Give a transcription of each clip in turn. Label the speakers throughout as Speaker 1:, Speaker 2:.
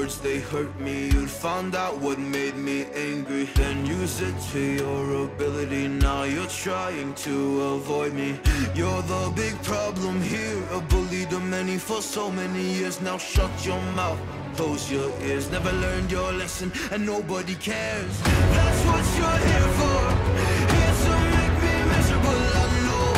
Speaker 1: words, they hurt me. You'd found out what made me angry, then use it to your ability. Now you're trying to avoid me. You're the big problem here, a bully to many for so many years. Now shut your mouth, close your ears. Never learned your lesson and nobody cares. That's what you're here for, here to make me miserable. I know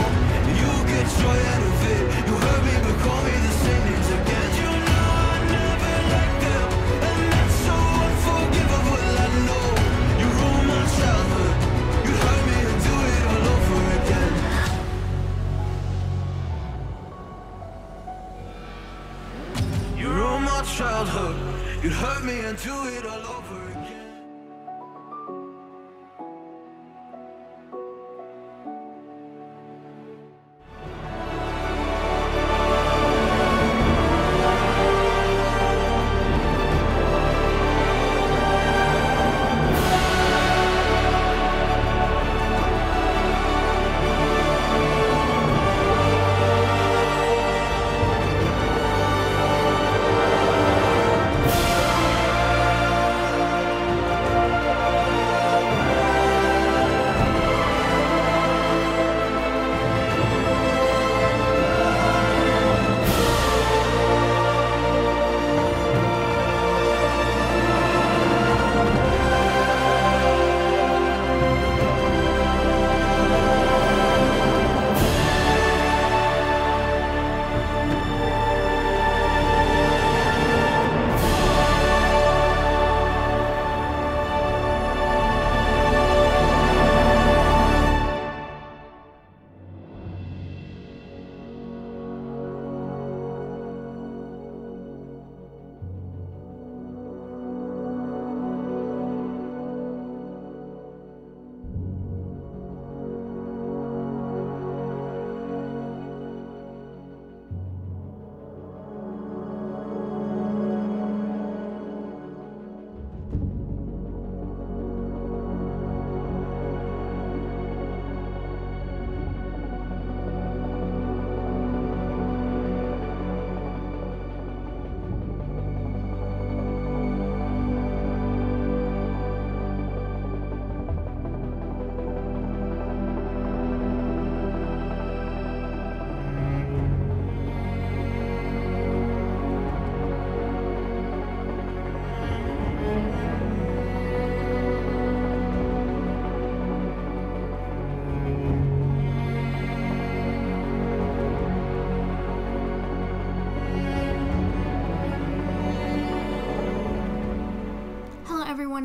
Speaker 1: you get joy out of it. You hurt me but call me the same names again. You know I never liked them, and that's so unforgivable. I know you ruined my childhood. You hurt me and do it all over again. You ruined my childhood. You hurt me and do it all over again.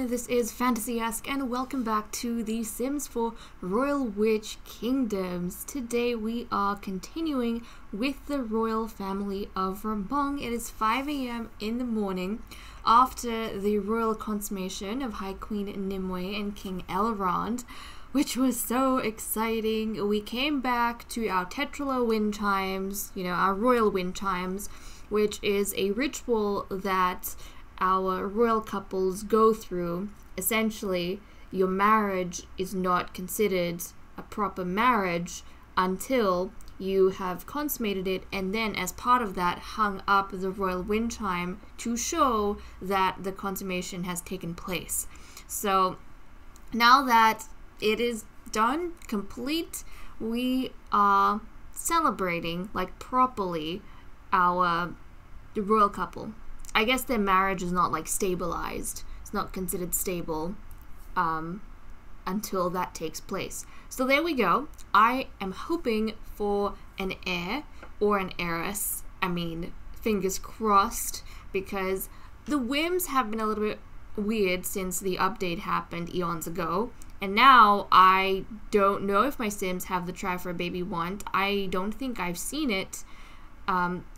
Speaker 2: This is Fantasy-esque, and welcome back to The Sims 4 Royal Witch Kingdoms. Today we are continuing with the royal family of Ramong. It is 5 AM in the morning after the royal consummation of High Queen Nimue and King Elrond, which was so exciting. We came back to our Tetrala wind chimes, our royal wind chimes, which is a ritual that our royal couples go through. Essentially, your marriage is not considered a proper marriage until you have consummated it, and then as part of that hung up the royal wind chime to show that the consummation has taken place. So now that it is done, complete, we are celebrating like properly the royal couple. I guess their marriage is not like stabilized. It's not considered stable until that takes place. So there we go. I am hoping for an heir or an heiress. I mean, fingers crossed, because the whims have been a little bit weird since the update happened eons ago. And now I don't know if my Sims have the try for a baby want. I don't think I've seen it.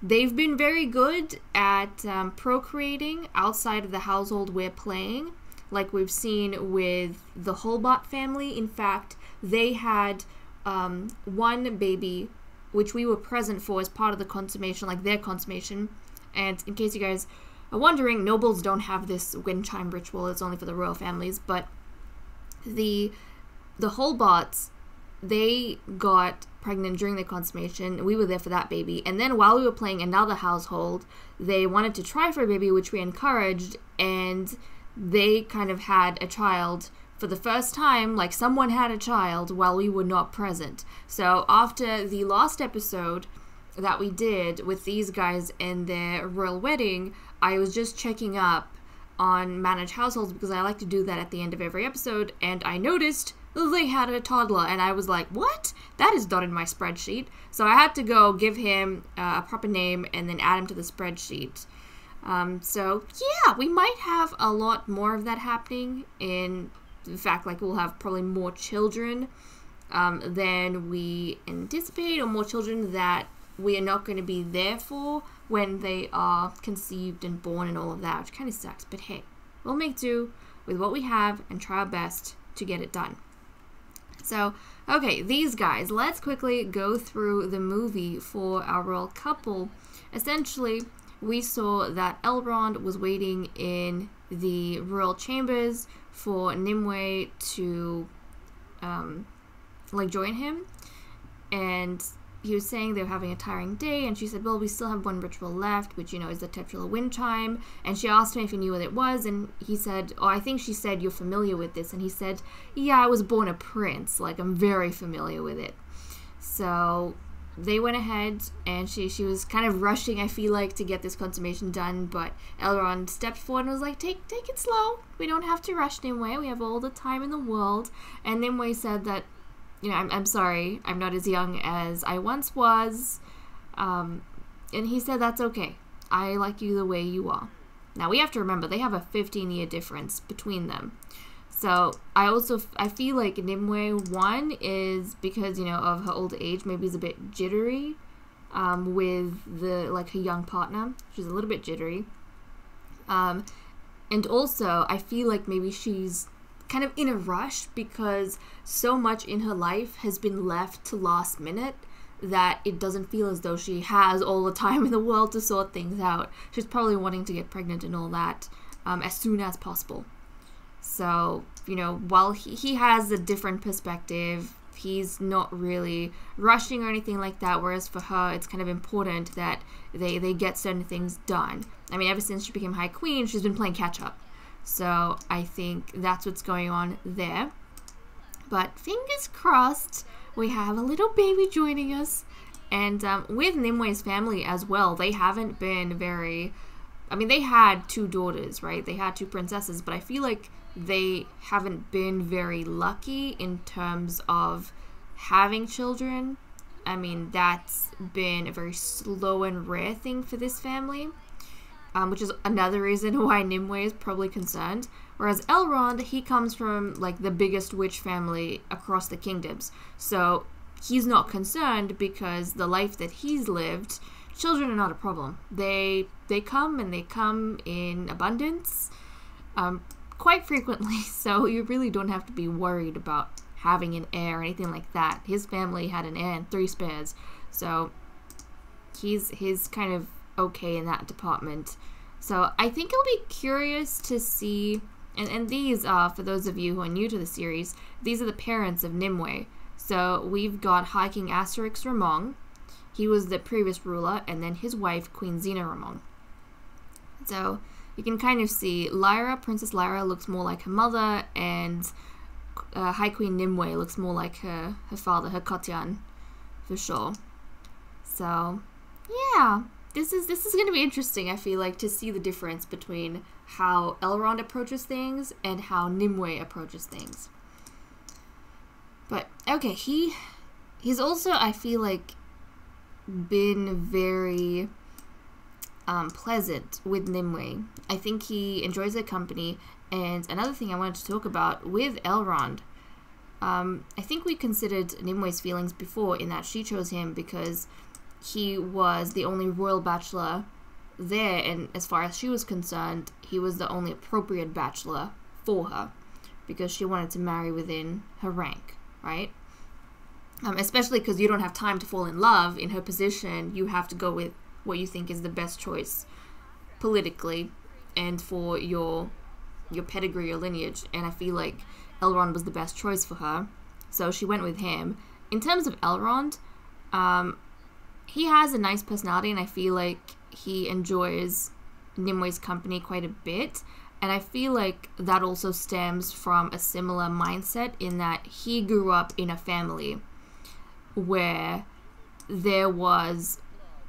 Speaker 2: They've been very good at procreating outside of the household we're playing, like we've seen with the Holbot family. In fact, they had one baby, which we were present for as part of the consummation, like their consummation. And in case you guys are wondering, nobles don't have this wind chime ritual. It's only for the royal families. But the Holbots, they got pregnant during the consummation. We were there for that baby. And then while we were playing another household, they wanted to try for a baby, which we encouraged, and they kind of had a child for the first time. Like, someone had a child while we were not present. So after the last episode that we did with these guys and their royal wedding, I was just checking up on managed households because I like to do that at the end of every episode, and I noticed they had a toddler, and I was like, what? That is not in my spreadsheet. So I had to go give him a proper name and then add him to the spreadsheet. So yeah, we might have a lot more of that happening. In fact, like, we'll have probably more children than we anticipate, or more children that we are not going to be there for when they are conceived and born and all of that, which kind of sucks. But hey, we'll make do with what we have and try our best to get it done. So, okay, these guys, let's quickly go through the movie for our royal couple. Essentially, we saw that Elrond was waiting in the royal chambers for Nimue to, join him. And he was saying they were having a tiring day, and she said, well, we still have one ritual left, which, is the titular wind chime. And she asked him if he knew what it was, and he said, I think she said, you're familiar with this. And he said, yeah, I was born a prince, like, I'm very familiar with it. So they went ahead, and she was kind of rushing, I feel like, to get this consummation done, but Elrond stepped forward and was like, take it slow, we don't have to rush, Nimue, we have all the time in the world. And Nimue said that, I'm sorry, I'm not as young as I once was. And he said, that's okay. I like you the way you are. Now, we have to remember, they have a 15-year difference between them. So, I feel like Nimue, one, is because, of her old age, maybe is a bit jittery with her young partner. She's a little bit jittery. And also, I feel like maybe she's kind of in a rush because so much in her life has been left to last minute that it doesn't feel as though she has all the time in the world to sort things out. She's probably wanting to get pregnant and all that as soon as possible. So, while he has a different perspective, he's not really rushing or anything like that, whereas for her, it's kind of important that they get certain things done. I mean, ever since she became High Queen, she's been playing catch-up. So I think that's what's going on there. But fingers crossed, we have a little baby joining us. And with Nimue's family as well, they haven't been very... I mean, they had 2 daughters, right? They had 2 princesses, but I feel like they haven't been very lucky in terms of having children. I mean, that's been a very slow and rare thing for this family. Which is another reason why Nimue is probably concerned. Whereas Elrond, he comes from, the biggest witch family across the kingdoms. So he's not concerned because the life that he's lived, children are not a problem. They come, and they come in abundance quite frequently. So you really don't have to be worried about having an heir or anything like that. His family had an heir and 3 spares. So he's kind of okay in that department. So I think I'll be curious to see, and these are, for those of you who are new to the series, these are the parents of Nimue. So we've got High King Asterix Ramong. He was the previous ruler, and then his wife, Queen Xena Ramong. So you can kind of see Princess Lyra looks more like her mother, and High Queen Nimue looks more like her father, her Kotian, for sure. So yeah. This is going to be interesting, I feel like, to see the difference between how Elrond approaches things and how Nimue approaches things. But, okay, he's also, I feel like, been very pleasant with Nimue. I think he enjoys her company. And another thing I wanted to talk about with Elrond, I think we considered Nimue's feelings before in that she chose him because he was the only royal bachelor there, and as far as she was concerned, he was the only appropriate bachelor for her because she wanted to marry within her rank, right? Especially because you don't have time to fall in love. In her position, you have to go with what you think is the best choice politically and for your pedigree, your lineage, and I feel like Elrond was the best choice for her, so she went with him. in terms of Elrond, he has a nice personality, and I feel like he enjoys Nimue's company quite a bit. And I feel like that also stems from a similar mindset in that he grew up in a family where there was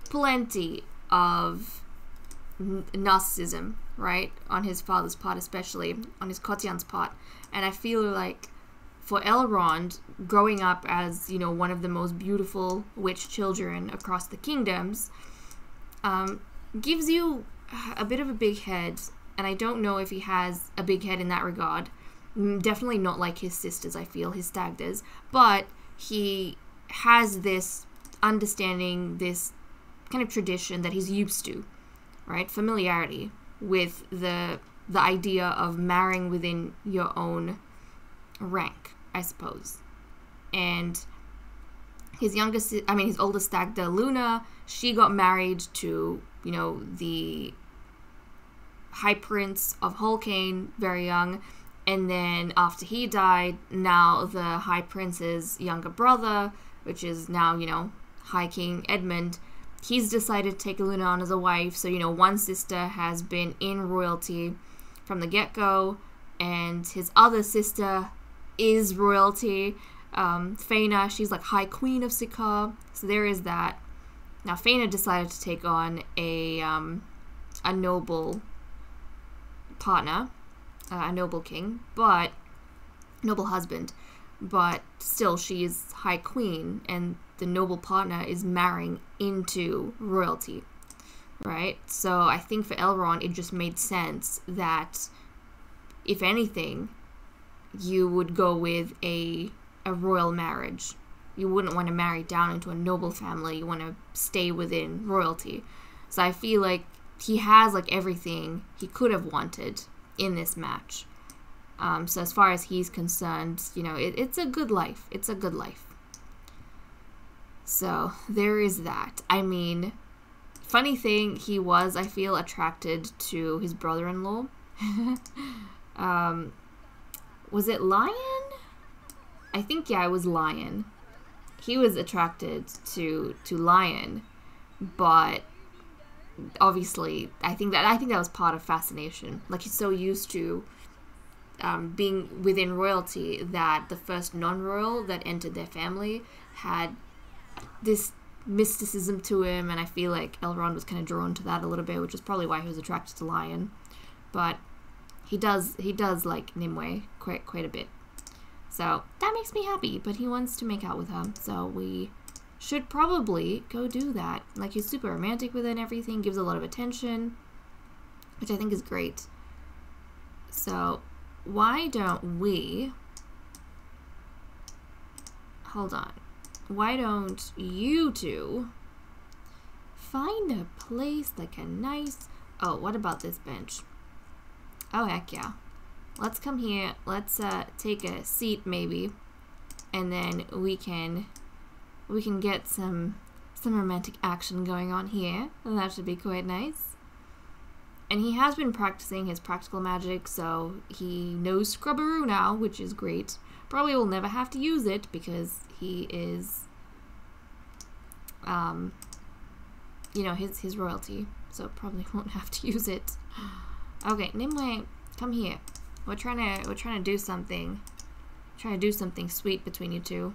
Speaker 2: plenty of narcissism, right? On his father's part, especially on his Kotian's part. And I feel like for Elrond, growing up as, you know, one of the most beautiful witch children across the kingdoms, gives you a bit of a big head. And I don't know if he has a big head in that regard. Definitely not like his sisters, I feel, his stag does. But he has this understanding, this kind of tradition that he's used to, right? Familiarity with the idea of marrying within your own rank, I suppose. And his oldest stag, Luna, she got married to, you know, the High Prince of Holcane very young. And then after he died, now the High Prince's younger brother, which is now, you know, High King Edmund, he's decided to take Luna on as a wife. So, you know, one sister has been in royalty from the get-go, and his other sister is royalty. Faina, she's like High Queen of Sikaar. So there is that. Now, Faina decided to take on a noble partner, a noble king, but noble husband, but still she is High Queen, and the noble partner is marrying into royalty, right? So I think for Elrond, it just made sense that, if anything, you would go with a royal marriage. You wouldn't want to marry down into a noble family. You want to stay within royalty. So I feel like he has like everything he could have wanted in this match. So as far as he's concerned, you know, it's a good life. It's a good life. So there is that. I mean, funny thing, he was, I feel, attracted to his brother-in-law. Was it Lion? I think, yeah, it was Lion. He was attracted to Lion, but obviously, I think that was part of fascination. Like, he's so used to being within royalty that the first non-royal that entered their family had this mysticism to him, and I feel like Elrond was kind of drawn to that a little bit, which is probably why he was attracted to Lion. But he does like Nimue quite a bit. So that makes me happy, but he wants to make out with her, so we should probably go do that. Like, he's super romantic with it and everything, gives a lot of attention, which I think is great. So why don't we, hold on, why don't you two find a place, like a nice, oh, what about this bench? Oh, heck yeah. Let's come here, let's take a seat maybe, and then we can get some romantic action going on here, and that should be quite nice. And he has been practicing his practical magic, so he knows Scrubberoo now, which is great. Probably will never have to use it because he is, you know, his royalty, so probably won't have to use it. Okay, Nimue, come here. We're trying to do something. Trying to do something sweet between you two.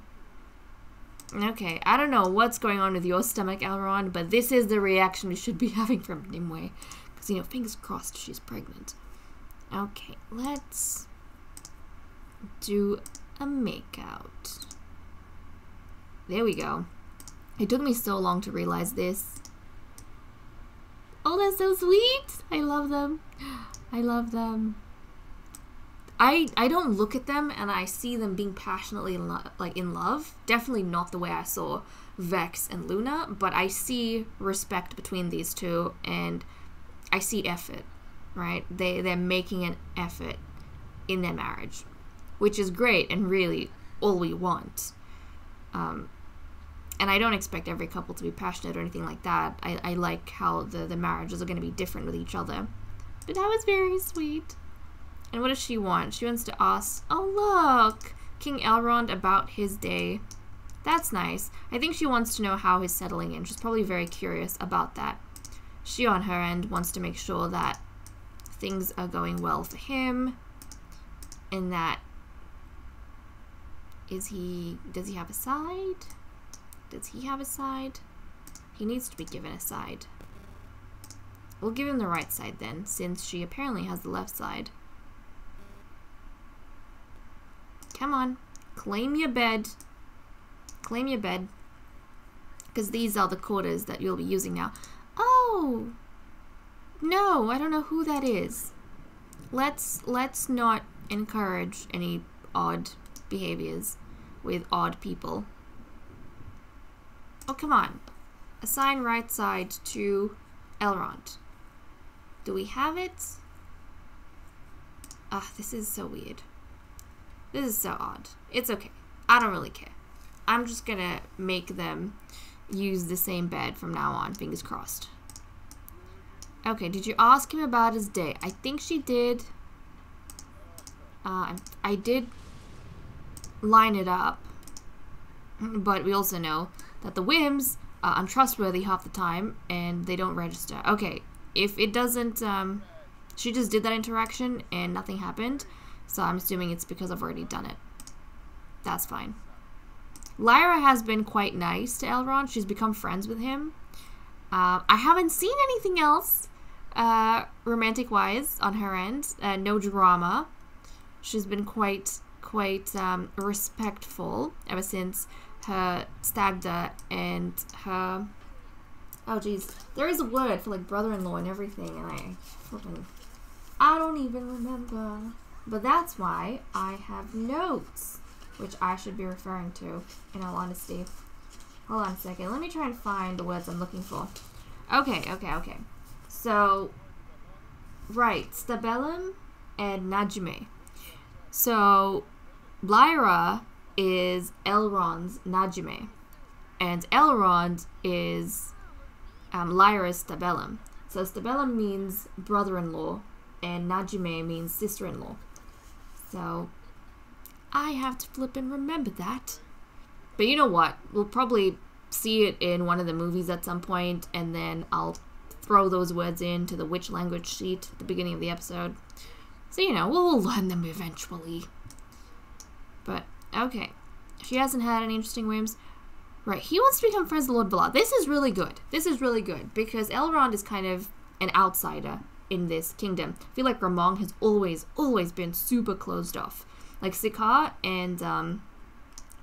Speaker 2: Okay, I don't know what's going on with your stomach, Elrond, but this is the reaction we should be having from Nimue. Because, you know, fingers crossed she's pregnant. Okay, let's do a makeout. There we go. It took me so long to realize this. Oh, that's so sweet! I love them. I love them. I don't look at them and I see them being passionately in love. Definitely not the way I saw Vex and Luna, but I see respect between these two and I see effort, right? They're making an effort in their marriage, which is great and really all we want. And I don't expect every couple to be passionate or anything like that. I like how the marriages are going to be different with each other. But that was very sweet. And what does she want? She wants to ask, oh look, King Elrond about his day That's nice. I think she wants to know how he's settling in. She's probably very curious about that. She, on her end, wants to make sure that things are going well for him, and that does he have a side? Does he have a side? He needs to be given a side. We'll give him the right side then, since she apparently has the left side. Come on, claim your bed. Claim your bed. Because these are the quarters that you'll be using now. Oh! No, I don't know who that is. Let's not encourage any odd behaviors with odd people. Oh, come on. Assign right side to Elrond. Do we have it? Ah, this is so weird. This is so odd. It's okay. I don't really care. I'm just gonna make them use the same bed from now on. Fingers crossed. Okay, did you ask him about his day? I think she did. I did line it up. But we also know that the whims are untrustworthy half the time and they don't register. Okay, if it doesn't, she just did that interaction and nothing happened. So I'm assuming it's because I've already done it. That's fine. Lyra has been quite nice to Elrond. She's become friends with him. I haven't seen anything else romantic-wise on her end. No drama. She's been quite respectful ever since her stagda and her... Oh, geez. There is a word for, like, brother-in-law and everything, and I don't even remember. But that's why I have notes, which I should be referring to, in all honesty. Hold on a second. Let me try and find the words I'm looking for. Okay. So, right. Stabellum and Najime. So, Lyra is Elrond's Najime. And Elrond is Lyra's Stabellum. So, Stabellum means brother-in-law, and Najime means sister-in-law. So, I have to flip and remember that. But you know what? We'll probably see it in one of the movies at some point, and then I'll throw those words into the which language sheet at the beginning of the episode. So, you know, we'll learn them eventually. But, okay. She hasn't had any interesting whims. Right, he wants to become friends with Lord Valar. This is really good. This is really good, because Elrond is kind of an outsider in this kingdom. I feel like Ramong has always been super closed off. Like Sikaar and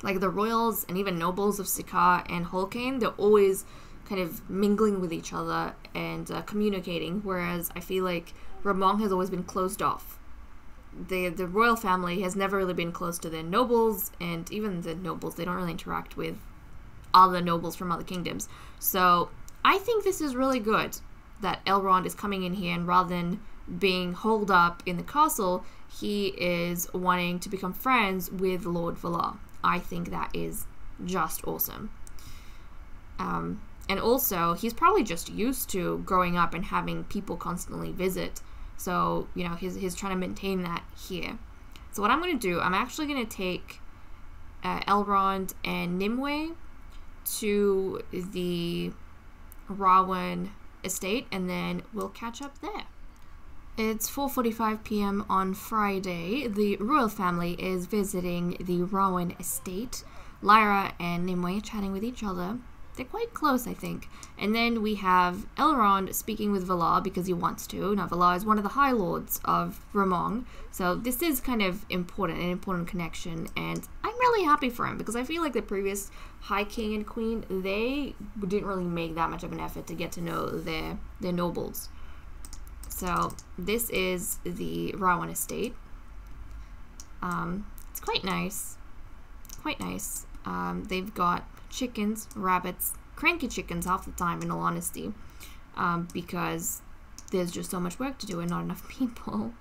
Speaker 2: like the royals and even nobles of Sikaar and Holcane, they're always kind of mingling with each other and communicating, whereas I feel like Ramong has always been closed off. The royal family has never really been close to their nobles, and even the nobles, they don't really interact with other nobles from other kingdoms. So I think this is really good that Elrond is coming in here, and rather than being holed up in the castle, he is wanting to become friends with Lord Valar. I think that is just awesome. And also, he's probably just used to growing up and having people constantly visit. So, you know, he's trying to maintain that here. So what I'm going to do, I'm actually going to take Elrond and Nimue to the Rowan estate, and then we'll catch up there. It's 4:45 p.m. on Friday. The royal family is visiting the Rowan estate. Lyra and Nimue chatting with each other. They're quite close, I think. And then we have Elrond speaking with Valar because he wants to. Now, Valar is one of the High Lords of Ramong, so this is kind of important, an important connection, and I'm really happy for him because I feel like the previous High King and Queen, they didn't really make that much of an effort to get to know their nobles. So, this is the Rowan estate. It's quite nice. Quite nice. They've got chickens, rabbits, cranky chickens half the time, in all honesty, because there's just so much work to do and not enough people.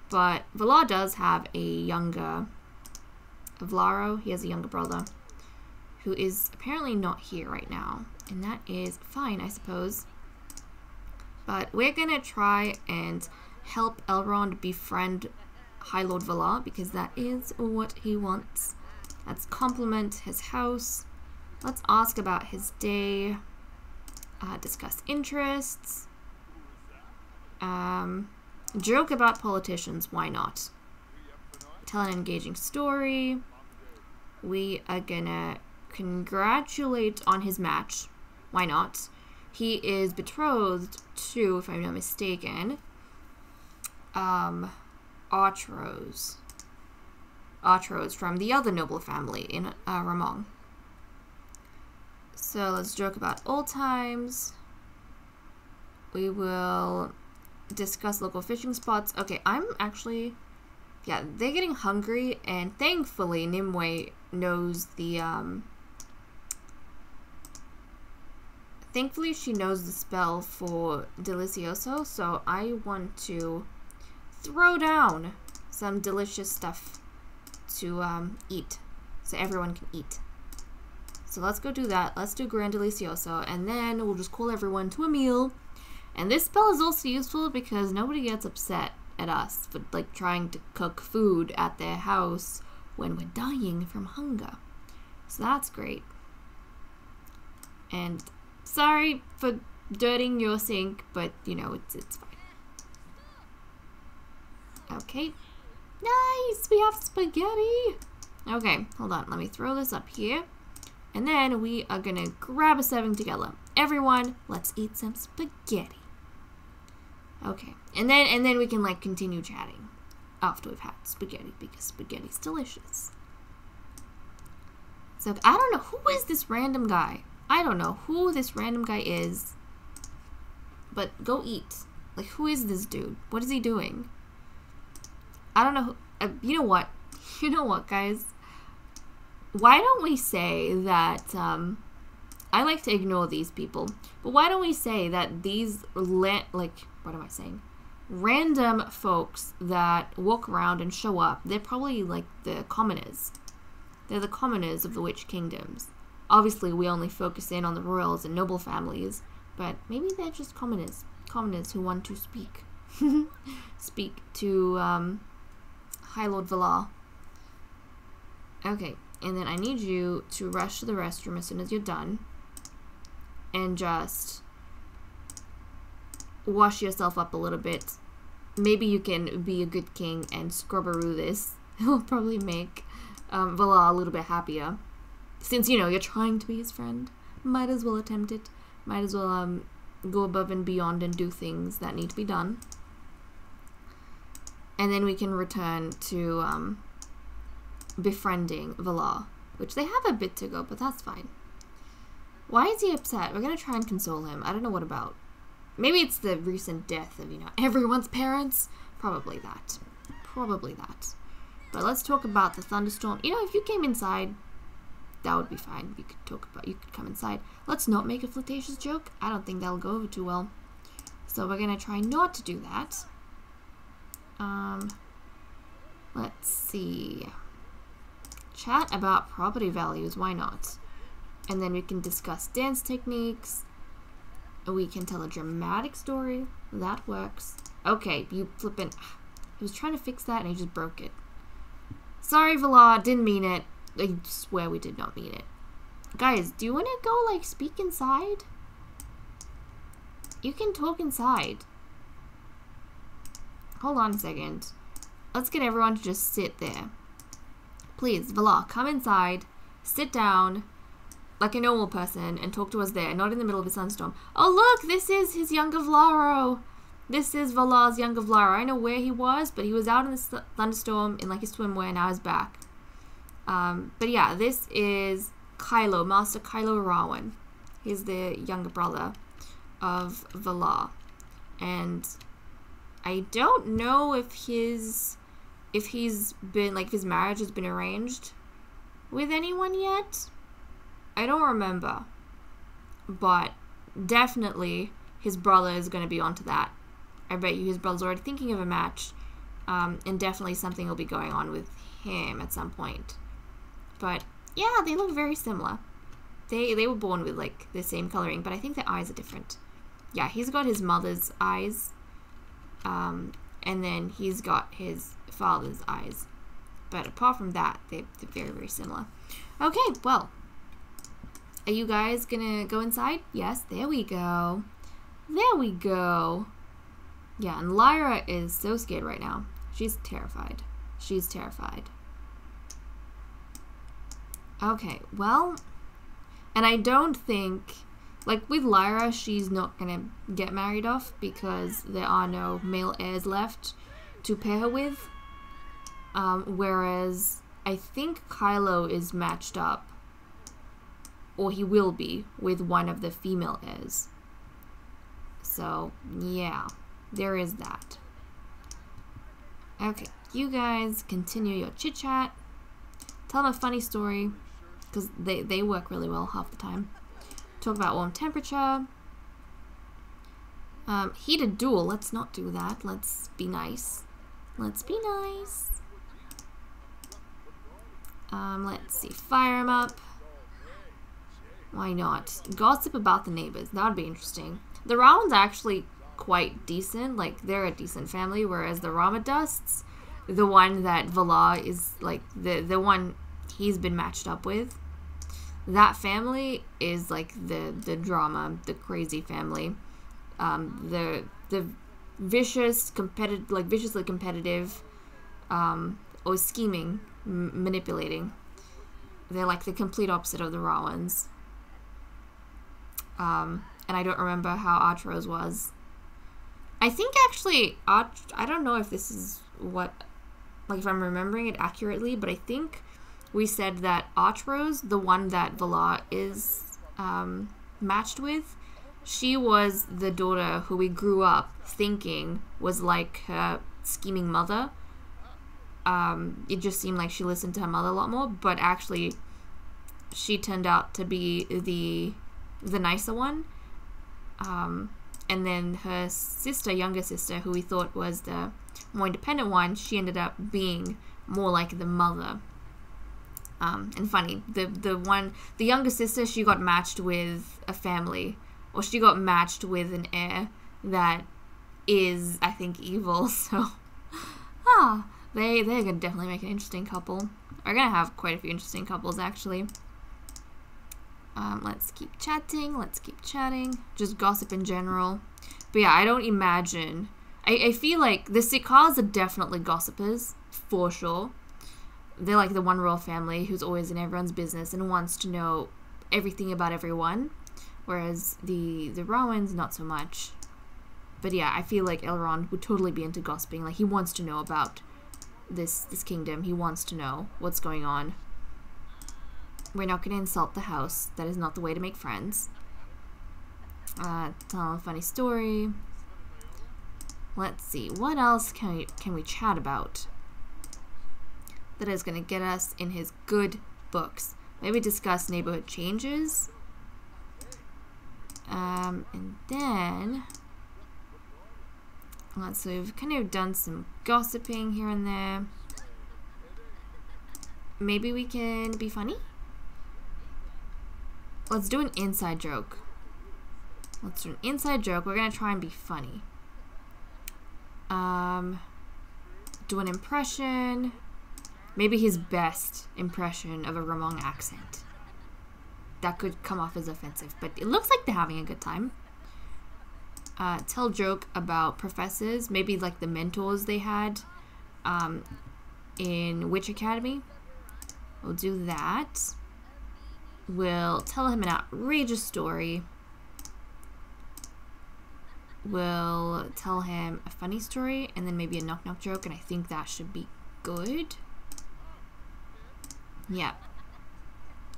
Speaker 2: But Valar does have a younger Vlaro. He has a younger brother who is apparently not here right now, and that is fine, I suppose. But we're gonna try and help Elrond befriend High Lord Valar because that is what he wants. Let's compliment his house. Let's ask about his day. Discuss interests. Joke about politicians. Why not? Tell an engaging story. We are gonna congratulate on his match. Why not? He is betrothed to, if I'm not mistaken, Archros from the other noble family in Ramong. So let's joke about old times. We will discuss local fishing spots. Okay, I'm actually... Yeah, they're getting hungry, and thankfully Nimue knows the, Thankfully she knows the spell for Delicioso, so I want to throw down some delicious stuff to, eat, so everyone can eat. So let's go do that. Let's do Gran Delicioso, and then we'll just call everyone to a meal. And this spell is also useful because nobody gets upset at us for like trying to cook food at their house when we're dying from hunger. So that's great. And sorry for dirtying your sink, but you know, it's fine. Okay. Nice! We have spaghetti! Okay, hold on. Let me throw this up here. And then we are gonna grab a serving together. Everyone, let's eat some spaghetti. Okay, and then we can like continue chatting after we've had spaghetti because spaghetti's delicious. So I don't know who is this random guy. I don't know who this random guy is. But go eat. Like, who is this dude? What is he doing? I don't know. You know what? You know what, guys? Why don't we say that, I like to ignore these people, but why don't we say that these, what am I saying? Random folks that walk around and show up, they're probably, like, the commoners. They're the commoners of the Witch Kingdoms. Obviously, we only focus in on the royals and noble families, but maybe they're just commoners. Commoners who want to speak. Speak to, High Lord Valar. Okay. And then I need you to rush to the restroom as soon as you're done. And just wash yourself up a little bit. Maybe you can be a good king and scrubberoo this. It'll probably make Valar a little bit happier. Since, you know, you're trying to be his friend. Might as well attempt it. Might as well go above and beyond and do things that need to be done. And then we can return to... befriending Valar, which they have a bit to go, but that's fine. Why is he upset? We're gonna try and console him. I don't know what about. Maybe it's the recent death of, you know, everyone's parents. Probably that. Probably that. But let's talk about the thunderstorm. You know, if you came inside, that would be fine. You could come inside. Let's not make a flirtatious joke. I don't think that'll go over too well. So we're gonna try not to do that. Let's see. Chat about property values, why not? And then we can discuss dance techniques. We can tell a dramatic story. That works. Okay, you flippin'. He was trying to fix that and he just broke it. Sorry, Valar, didn't mean it. I swear we did not mean it. Guys, do you want to go, like, speak inside? You can talk inside. Hold on a second. Let's get everyone to just sit there. Please, Valar, come inside, sit down, like a normal person, and talk to us there, not in the middle of a sunstorm. Oh, look, this is his younger Vlaro. This is Valar's younger Vlaro. I know where he was, but he was out in the thunderstorm in, like, his swimwear, now he's back. But yeah, this is Kylo, Master Kylo Rawan. He's the younger brother of Valar. And I don't know if he's been, like, if his marriage has been arranged with anyone yet. I don't remember. But definitely his brother is going to be onto that. I bet you his brother's already thinking of a match. And definitely something will be going on with him at some point. But yeah, they look very similar. They were born with, like, the same coloring, but I think their eyes are different. Yeah, he's got his mother's eyes. And then he's got his father's eyes. But apart from that, they're very, very similar. Okay, well, are you guys gonna go inside? Yes, there we go. There we go. Yeah, and Lyra is so scared right now. She's terrified. She's terrified. Okay, well, and I don't think, like with Lyra, she's not gonna get married off because there are no male heirs left to pair her with. Whereas I think Kylo is matched up, or he will be, with one of the female heirs. So, yeah, there is that. Okay, you guys continue your chit-chat. Tell them a funny story, because they work really well half the time. Talk about warm temperature. Heated duel, let's not do that. Let's be nice. Let's be nice. Let's see, fire him up. Why not? Gossip about the neighbors, that would be interesting. The Ramong's actually quite decent, like they're a decent family, whereas the Ramadusts, the one that Valar is like the one he's been matched up with, that family is like the drama, the crazy family, the vicious competitive, like viciously competitive, or scheming, manipulating. They're like the complete opposite of the Rawans. And I don't remember how Archros was. I think actually, I don't know if this is what, like if I'm remembering it accurately, but I think we said that Archros, the one that Valar is matched with, she was the daughter who we grew up thinking was like her scheming mother. It just seemed like she listened to her mother a lot more, but actually she turned out to be the nicer one. And then her sister, younger sister, who we thought was the more independent one, she ended up being more like the mother. And funny, the younger sister, she got matched with a family, or she got matched with an heir that is, I think, evil. So, they're gonna definitely make an interesting couple. Are gonna have quite a few interesting couples, actually. Let's keep chatting. Let's keep chatting. Just gossip in general. But yeah, I don't imagine. I feel like the Sikars are definitely gossipers, for sure. They're like the one royal family who's always in everyone's business and wants to know everything about everyone. Whereas the Rawans, not so much. But yeah, I feel like Elrond would totally be into gossiping. Like, he wants to know about this kingdom. He wants to know what's going on. We're not going to insult the house. That is not the way to make friends. Tell a funny story. Let's see. What else can we chat about that is going to get us in his good books? Maybe discuss neighborhood changes. And then... So we've kind of done some gossiping here and there. Maybe we can be funny? Let's do an inside joke. Let's do an inside joke. We're going to try and be funny. Do an impression. Maybe his best impression of a Ramong accent. That could come off as offensive, but it looks like they're having a good time. Tell a joke about professors. Maybe like the mentors they had in Witch Academy. We'll do that. We'll tell him an outrageous story. We'll tell him a funny story and then maybe a knock-knock joke, and I think that should be good. Yeah.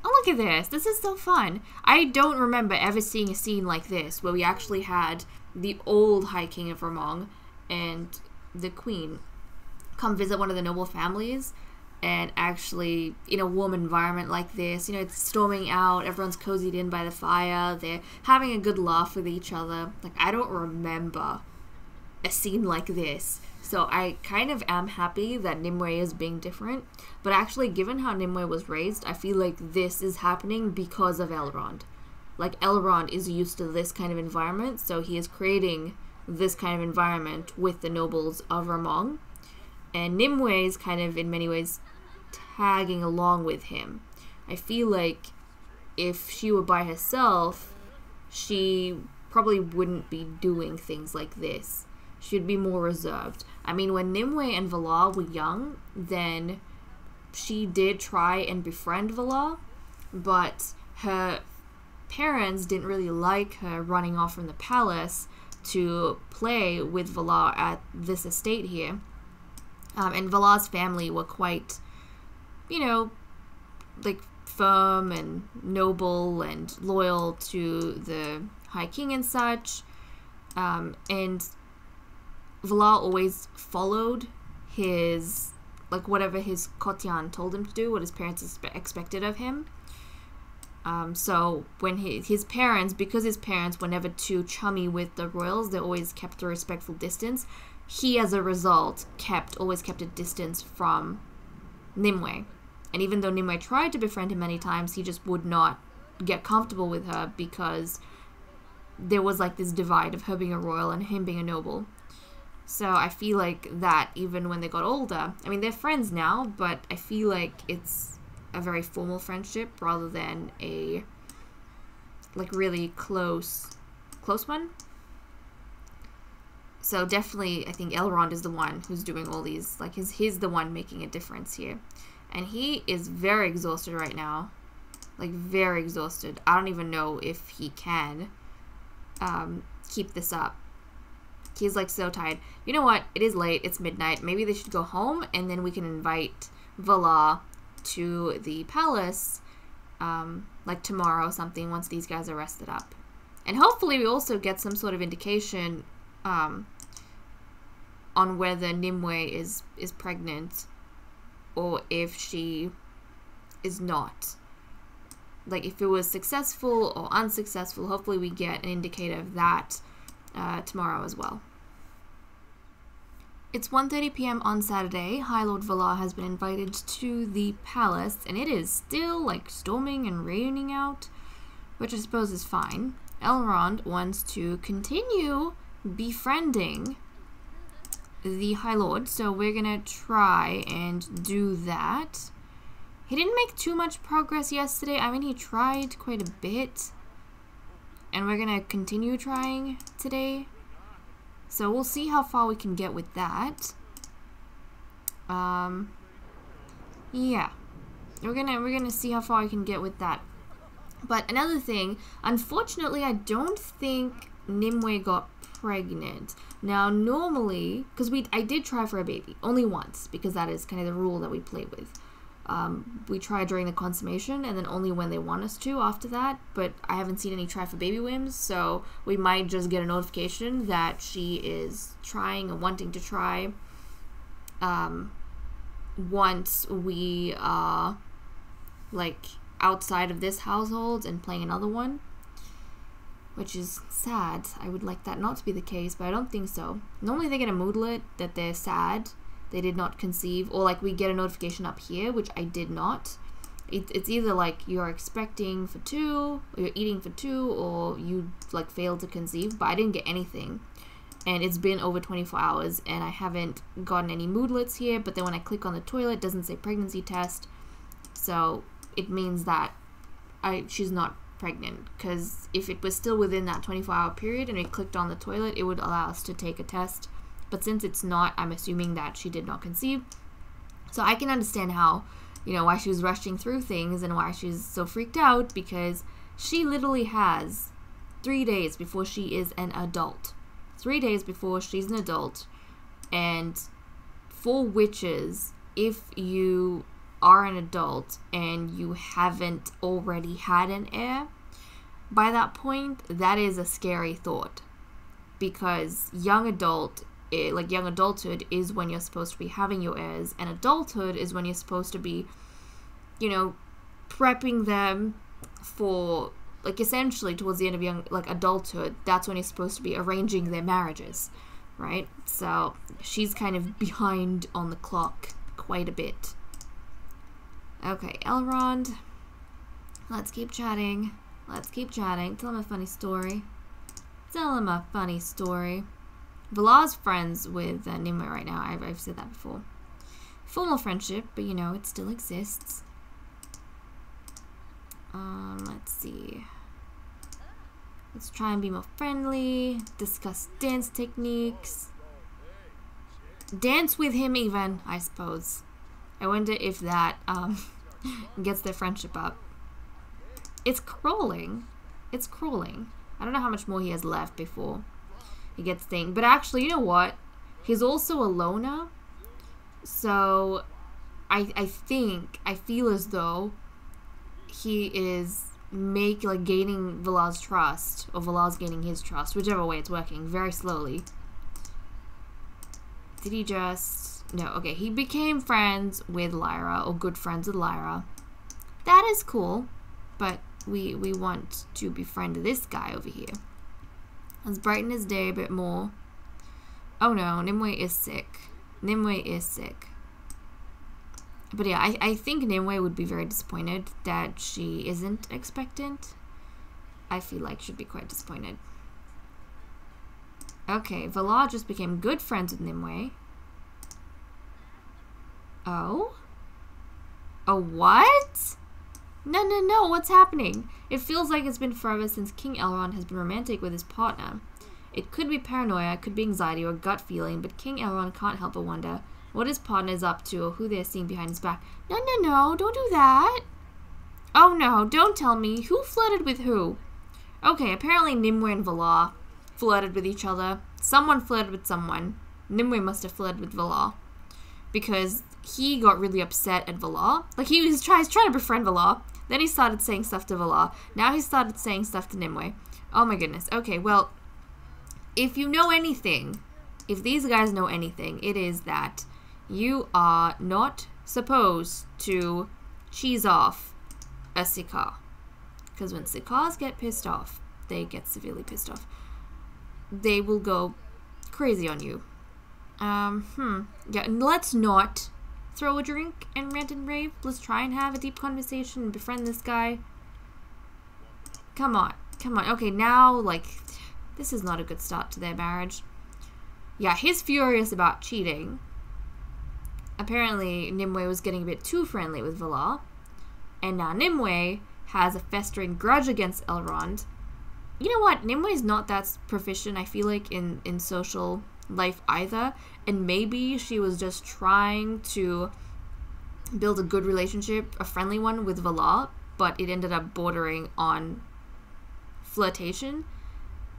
Speaker 2: Oh, look at this. This is so fun. I don't remember ever seeing a scene like this where we actually had the old High King of Ramong and the Queen come visit one of the noble families, and actually in a warm environment like this, you know, it's storming out, everyone's cozied in by the fire, they're having a good laugh with each other. Like, I don't remember a scene like this. So I kind of am happy that Nimue is being different, but actually given how Nimue was raised, I feel like this is happening because of Elrond. Like, Elrond is used to this kind of environment, so he is creating this kind of environment with the nobles of Ramong. And Nimue is kind of, in many ways, tagging along with him. I feel like if she were by herself, she probably wouldn't be doing things like this. She'd be more reserved. I mean, when Nimue and Valar were young, then she did try and befriend Valar, but her parents didn't really like her running off from the palace to play with Valar at this estate here. And Valar's family were quite, you know, like firm and noble and loyal to the High King and such. And Valar always followed his, like, whatever his Kotian told him to do, what his parents expected of him. So when his parents, because his parents were never too chummy with the royals, they always kept a respectful distance. He, as a result, always kept a distance from Nimue. And even though Nimue tried to befriend him many times, he just would not get comfortable with her because there was like this divide of her being a royal and him being a noble. So I feel like that even when they got older, I mean, they're friends now, but I feel like it's a very formal friendship rather than a, like, really close one. So definitely, I think Elrond is the one who's doing all these, like, he's the one making a difference here. And he is very exhausted right now. Like, very exhausted. I don't even know if he can keep this up. He's, like, so tired. You know what? It is late. It's midnight. Maybe they should go home, and then we can invite Valar to the palace, like, tomorrow or something, once these guys are rested up. And hopefully we also get some sort of indication on whether Nimue is pregnant or if she is not. Like, if it was successful or unsuccessful, hopefully we get an indicator of that tomorrow as well. It's 1:30 p.m. on Saturday. High Lord Valar has been invited to the palace, and it is still, like, storming and raining out, which I suppose is fine. Elrond wants to continue befriending the High Lord, so we're gonna try and do that. He didn't make too much progress yesterday. I mean, he tried quite a bit, and we're gonna continue trying today. So we'll see how far we can get with that. Yeah, we're gonna see how far we can get with that. But another thing, unfortunately, I don't think Nimue got pregnant. Now, normally, because I did try for a baby only once, because that is kind of the rule that we play with. We try during the consummation, and then only when they want us to after that, but I haven't seen any try for baby whims, so we might just get a notification that she is trying and wanting to try once we are, like, outside of this household and playing another one, which is sad. I would like that not to be the case, but I don't think so. Normally they get a moodlet that they're sad they did not conceive, or like we get a notification up here, which I did not. It's either like you're expecting for 2, or you're eating for 2, or you like failed to conceive, but I didn't get anything. And it's been over 24 hours and I haven't gotten any moodlets here, but then when I click on the toilet, it doesn't say pregnancy test. So it means that she's not pregnant, because if it was still within that 24-hour period and we clicked on the toilet, it would allow us to take a test. But since it's not, I'm assuming that she did not conceive. So I can understand how, you know, why she was rushing through things and why she's so freaked out, because she literally has 3 days before she is an adult. 3 days before she's an adult. And for witches, if you are an adult and you haven't already had an heir by that point, that is a scary thought, because young adulthood is when you're supposed to be having your heirs, and adulthood is when you're supposed to be, you know, prepping them for, like, essentially towards the end of adulthood. That's when you're supposed to be arranging their marriages, right? So she's kind of behind on the clock quite a bit. Okay, Elrond, let's keep chatting. Tell him a funny story. Valar's friends with Nimue right now. I've said that before. formal friendship, but you know, it still exists. Let's see. Let's try and be more friendly, discuss dance techniques. Dance with him even, I suppose. I wonder if that gets their friendship up. It's crawling. It's crawling. I don't know how much more he has left before he gets thing. But actually, you know what? He's also a loner. So I feel as though he is gaining Valar's trust, or Valar's gaining his trust, whichever way it's working, very slowly. Did he just... No, okay, he became friends with Lyra, or good friends with Lyra. That is cool, but we want to befriend this guy over here. Let's brighten his day a bit more. Oh no, Nimue is sick. Nimue is sick. But yeah, I think Nimue would be very disappointed that she isn't expectant. I feel like she'd be quite disappointed. Okay, Valar just became good friends with Nimue. Oh? Oh, what? No, what's happening? It feels like it's been forever since King Elrond has been romantic with his partner. It could be paranoia, it could be anxiety or gut feeling, but King Elrond can't help but wonder what his partner is up to or who they're seeing behind his back. No, don't do that. Oh no, don't tell me. Who flirted with who? Okay, apparently Nimue and Valar flirted with each other. Someone flirted with someone. Nimue must have flirted with Valar. Because he got really upset at Valar. Like, he was trying to befriend Valar. Then he started saying stuff to Valar. Now he started saying stuff to Nimue. Oh my goodness. Okay, well, if you know anything, if these guys know anything, it is that you are not supposed to cheese off a Sikaar. Because when Sikaars get pissed off, they get severely pissed off. They will go crazy on you. Yeah, let's not throw a drink and rant and rave. Let's try and have a deep conversation and befriend this guy. Come on. Okay, now, like, this is not a good start to their marriage. Yeah, he's furious about cheating. Apparently, Nimue was getting a bit too friendly with Valar. And now Nimue has a festering grudge against Elrond. You know what? Nimue's not that proficient, I feel like, in social life either. And maybe she was just trying to build a good relationship, a friendly one with Valar, but it ended up bordering on flirtation.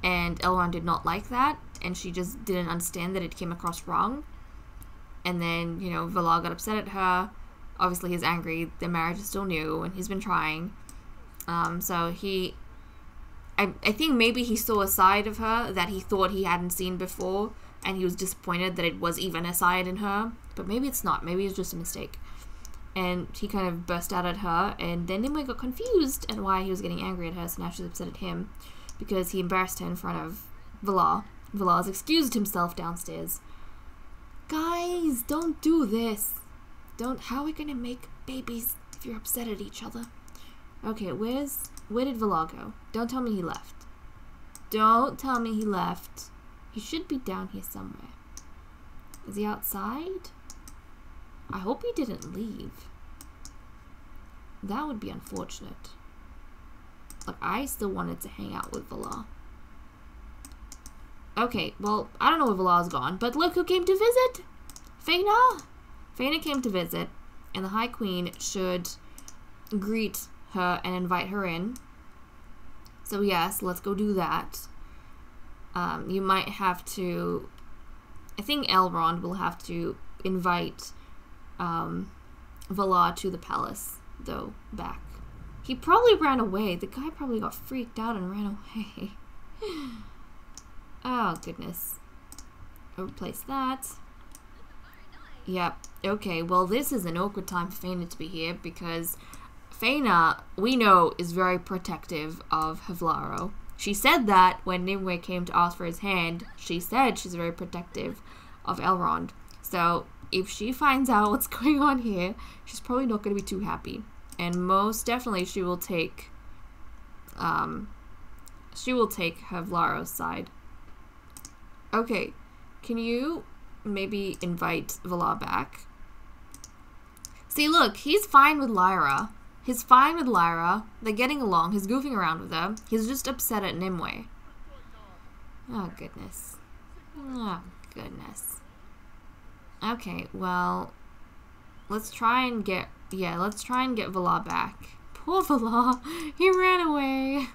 Speaker 2: And Elrond did not like that, and she just didn't understand that it came across wrong. And then, you know, Valar got upset at her. Obviously, he's angry. Their marriage is still new, and he's been trying. So I think maybe he saw a side of her that he thought he hadn't seen before, and he was disappointed that it was even a side in her. But maybe it's not. Maybe it's just a mistake. And he kind of burst out at her, and then Nimue got confused at why he was getting angry at her, so now she's upset at him because he embarrassed her in front of Valar. Valar's excused himself downstairs. Guys, don't do this. How are we gonna make babies if you're upset at each other? Okay, where did Valar go? Don't tell me he left. Don't tell me he left. He should be down here somewhere. Is he outside? I hope he didn't leave. That would be unfortunate. Like, I still wanted to hang out with Valar. Okay, well, I don't know where Valar's gone, but look who came to visit! Faina! Faina came to visit, and the High Queen should greet her and invite her in. So yes, let's go do that. You might have to... I think Elrond will have to invite Valar to the palace, though, back. He probably ran away. The guy probably got freaked out and ran away. Oh, goodness. Replace that. Yep. Okay, well, this is an awkward time for Faina to be here because Faina, we know, is very protective of Havlaro. She said that when Nimue came to ask for his hand. She said she's very protective of Elrond. So, if she finds out what's going on here, she's probably not going to be too happy. And most definitely she will take Havlaro's side. Okay, can you maybe invite Valar back? See, look, he's fine with Lyra. He's fine with Lyra. They're getting along. He's goofing around with her. He's just upset at Nimue. Oh, goodness. Oh, goodness. Okay, well, let's try and get Valar back. Poor Valar. He ran away.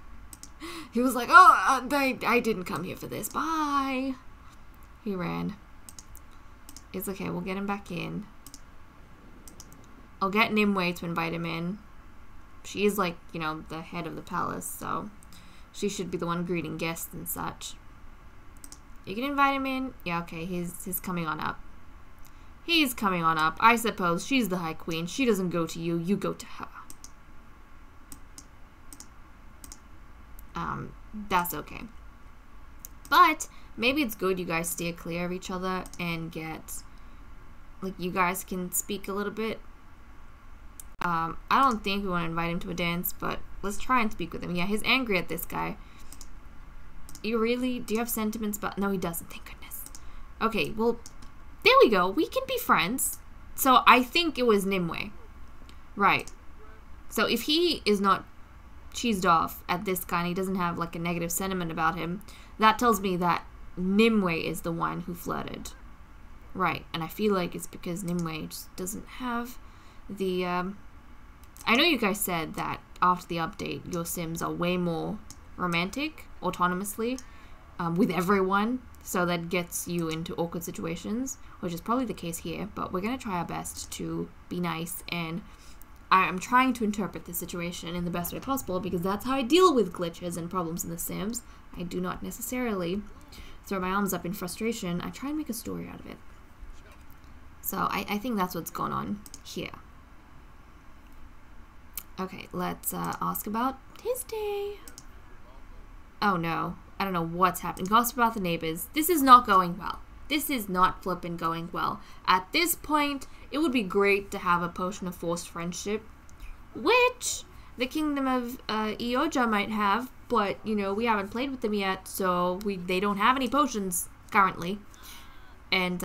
Speaker 2: He was like, oh, I didn't come here for this. Bye. He ran. It's okay. We'll get him back in. I'll get Nimue to invite him in. She is like, you know, the head of the palace, so she should be the one greeting guests and such. You can invite him in. Yeah, okay, he's coming on up. He's coming on up. I suppose she's the High Queen. She doesn't go to you. You go to her. That's okay. But maybe it's good you guys steer clear of each other and get, like, you guys can speak a little bit. I don't think we want to invite him to a dance, but let's try and speak with him. Yeah, he's angry at this guy. Do you have sentiments about... No, he doesn't, thank goodness. Okay, well, there we go. We can be friends. So I think it was Nimue. Right. So if he is not cheesed off at this guy and he doesn't have, like, a negative sentiment about him, that tells me that Nimue is the one who flirted. Right, and I feel like it's because Nimue just doesn't have the... I know you guys said that after the update, your Sims are way more romantic, autonomously, with everyone, so that gets you into awkward situations, which is probably the case here, but we're going to try our best to be nice, and I'm trying to interpret the situation in the best way possible, because that's how I deal with glitches and problems in The Sims. I do not necessarily throw my arms up in frustration. I try and make a story out of it. So I think that's what's going on here. Okay, let's ask about his day. Oh no, I don't know what's happening. Gossip about the neighbors. This is not going well. This is not flippin' going well. At this point, it would be great to have a potion of forced friendship, which the kingdom of Eoja might have, but, you know, we haven't played with them yet, so they don't have any potions currently. And,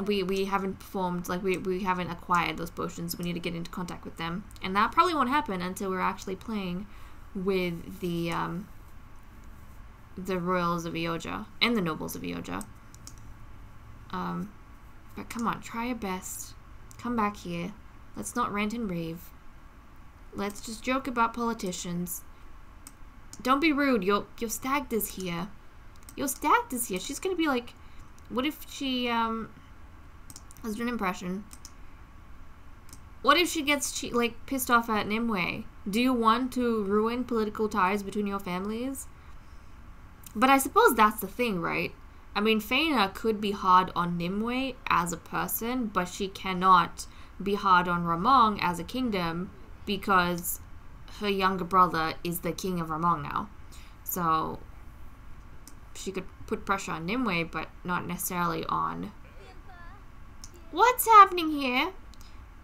Speaker 2: we haven't performed, like, we haven't acquired those potions. We need to get into contact with them. And that probably won't happen until we're actually playing with the royals of Eoja and the nobles of Eoja. But come on, try your best. Come back here. Let's not rant and rave. Let's just joke about politicians. Don't be rude. Your stag is here. Your stag is here. She's gonna be like, what if she, let's do an impression. What if she gets, like, pissed off at Nimue? Do you want to ruin political ties between your families? But I suppose that's the thing, right? I mean, Faina could be hard on Nimue as a person, but she cannot be hard on Ramong as a kingdom because her younger brother is the king of Ramong now. So she could put pressure on Nimue, but not necessarily on... What's happening here?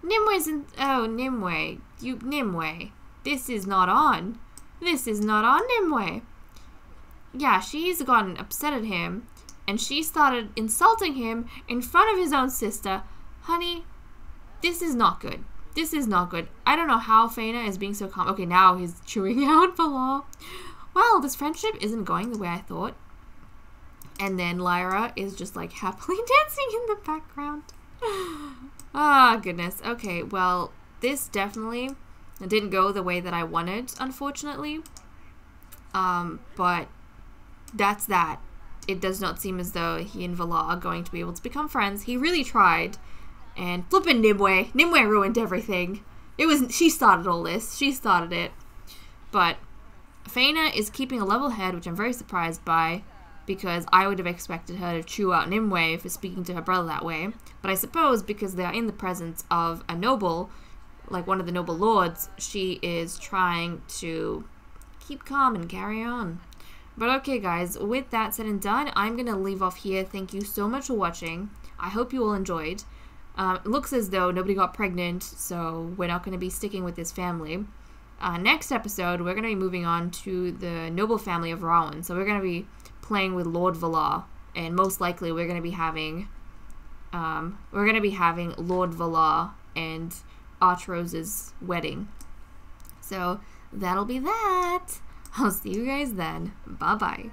Speaker 2: Nimue's in... Oh, Nimue. Nimue. This is not on. This is not on, Nimue. Yeah, she's gotten upset at him, and she started insulting him in front of his own sister. Honey, this is not good. This is not good. I don't know how Faina is being so calm. Okay, now he's chewing out Valar. Well, this friendship isn't going the way I thought. And then Lyra is just, like, happily dancing in the background. Ah, goodness. Okay, well, this definitely didn't go the way that I wanted, unfortunately. But that's that. It does not seem as though he and Valar are going to be able to become friends. He really tried. And flippin' Nimue. Nimue ruined everything. She started all this. She started it. But Faina is keeping a level head, which I'm very surprised by, because I would have expected her to chew out Nimue for speaking to her brother that way. But I suppose because they are in the presence of a noble, like one of the noble lords, she is trying to keep calm and carry on. But okay, guys, with that said and done, I'm going to leave off here. Thank you so much for watching. I hope you all enjoyed. It looks as though nobody got pregnant, so we're not going to be sticking with this family. Next episode, we're going to be moving on to the noble family of Rowan. So we're going to be playing with Lord Valar, and most likely we're going to be having Lord Valar and Archrose's wedding. So that'll be that. I'll see you guys then. Bye-bye.